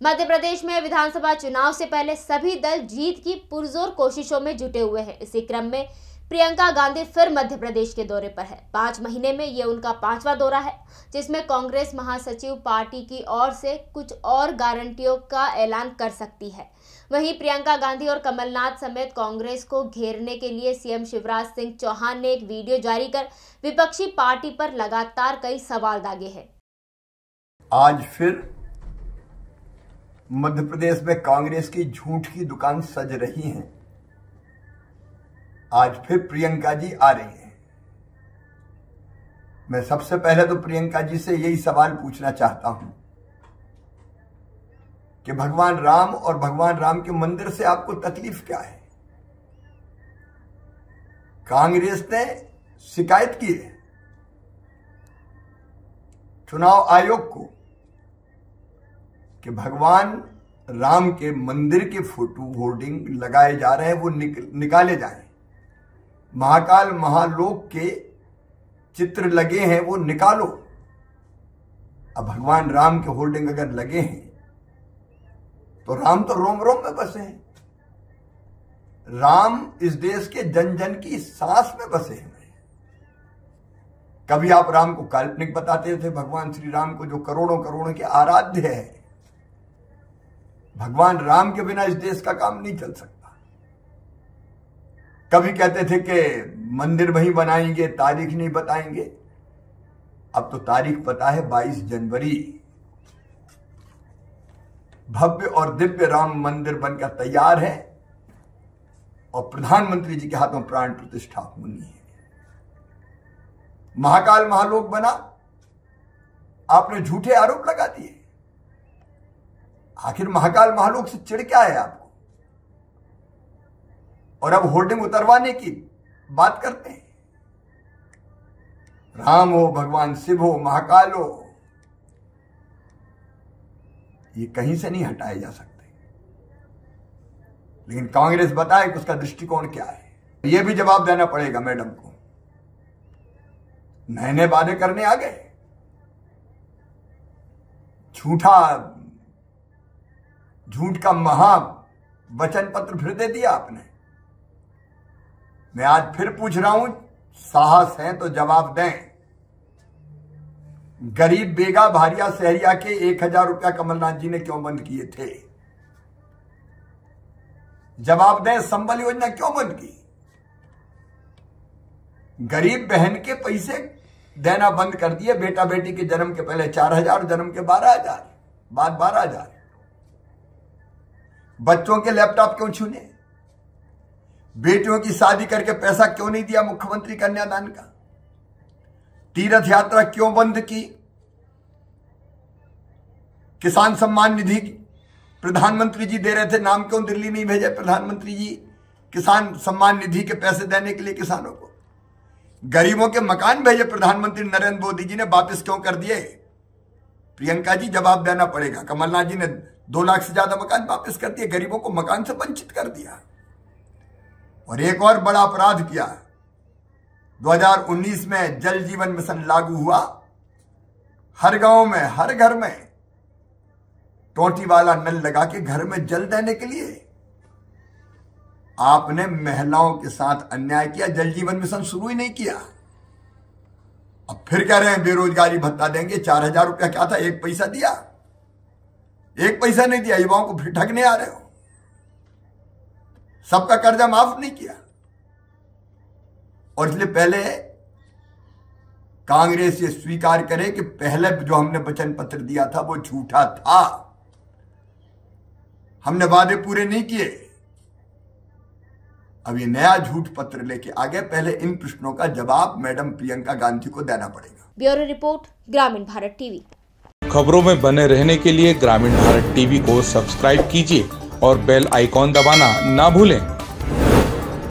मध्य प्रदेश में विधानसभा चुनाव से पहले सभी दल जीत की पुरजोर कोशिशों में जुटे हुए हैं। इसी क्रम में प्रियंका गांधी फिर मध्य प्रदेश के दौरे पर है। 5 महीने में ये उनका 5वां दौरा है, जिसमें कांग्रेस महासचिव पार्टी की ओर से कुछ और गारंटियों का ऐलान कर सकती है। वहीं प्रियंका गांधी और कमलनाथ समेत कांग्रेस को घेरने के लिए सीएम शिवराज सिंह चौहान ने एक वीडियो जारी कर विपक्षी पार्टी पर लगातार कई सवाल दागे हैं। आज फिर मध्य प्रदेश में कांग्रेस की झूठ की दुकान सज रही है। आज फिर प्रियंका जी आ रही हैं। मैं सबसे पहले तो प्रियंका जी से यही सवाल पूछना चाहता हूं कि भगवान राम और भगवान राम के मंदिर से आपको तकलीफ क्या है? कांग्रेस ने शिकायत की है चुनाव आयोग को कि भगवान राम के मंदिर के फोटो होर्डिंग लगाए जा रहे हैं, वो निकाले जाएं। महाकाल महालोक के चित्र लगे हैं, वो निकालो। अब भगवान राम के होर्डिंग अगर लगे हैं तो राम तो रोम रोम में बसे हैं। राम इस देश के जन जन की सांस में बसे हैं। कभी आप राम को काल्पनिक बताते थे, भगवान श्री राम को जो करोड़ों करोड़ों के आराध्य है। भगवान राम के बिना इस देश का काम नहीं चल सकता। कभी कहते थे कि मंदिर वहीं बनाएंगे, तारीख नहीं बताएंगे। अब तो तारीख पता है, 22 जनवरी भव्य और दिव्य राम मंदिर बनकर तैयार है और प्रधानमंत्री जी के हाथों प्राण प्रतिष्ठा होनी है। महाकाल महालोक बना, आपने झूठे आरोप लगा दिए। आखिर महाकाल महालोक से चिढ़ क्या है आपको? और अब होर्डिंग उतरवाने की बात करते हैं। राम हो, भगवान शिव हो, महाकाल हो, ये कहीं से नहीं हटाए जा सकते। लेकिन कांग्रेस बताए कि उसका दृष्टिकोण क्या है। यह भी जवाब देना पड़ेगा मैडम को। नए नए वादे करने आ गए, झूठ का महा वचन पत्र फिर दे दिया आपने। मैं आज फिर पूछ रहा हूं, साहस है तो जवाब दें। गरीब बेगा भारिया शहरिया के 1000 रुपया कमलनाथ जी ने क्यों बंद किए थे? जवाब दें। संबल योजना क्यों बंद की? गरीब बहन के पैसे देना बंद कर दिए। बेटा बेटी के जन्म के पहले 4000, जन्म के 12000, बाद 12000। बच्चों के लैपटॉप क्यों छूने? बेटियों की शादी करके पैसा क्यों नहीं दिया मुख्यमंत्री कन्यादान का? तीर्थ यात्रा क्यों बंद की? किसान सम्मान निधि प्रधानमंत्री जी दे रहे थे, नाम क्यों दिल्ली नहीं भेजे प्रधानमंत्री जी किसान सम्मान निधि के पैसे देने के लिए किसानों को? गरीबों के मकान भेजे प्रधानमंत्री नरेंद्र मोदी जी ने, वापस क्यों कर दिए? प्रियंका जी जवाब देना पड़ेगा। कमलनाथ जी ने 2 लाख से ज्यादा मकान वापस कर दिए, गरीबों को मकान से वंचित कर दिया। और एक और बड़ा अपराध किया। 2019 में जल जीवन मिशन लागू हुआ। हर गांव में, हर घर में टोटी वाला नल लगा के घर में जल देने के लिए आपने महिलाओं के साथ अन्याय किया। जल जीवन मिशन शुरू ही नहीं किया। अब फिर कह रहे हैं बेरोजगारी भत्ता देंगे। 4000 रुपया क्या था? 1 पैसा दिया? 1 पैसा नहीं दिया। युवाओं को फिर ठगने आ रहे हो। सबका कर्जा माफ नहीं किया। और इसलिए पहले कांग्रेस ये स्वीकार करे कि पहले जो हमने वचन पत्र दिया था वो झूठा था। हमने वादे पूरे नहीं किए। अब ये नया झूठ पत्र लेके आगे, पहले इन प्रश्नों का जवाब मैडम प्रियंका गांधी को देना पड़ेगा। ब्यूरो रिपोर्ट, ग्रामीण भारत टीवी। खबरों में बने रहने के लिए ग्रामीण भारत टीवी को सब्सक्राइब कीजिए और बेल आइकॉन दबाना ना भूलें।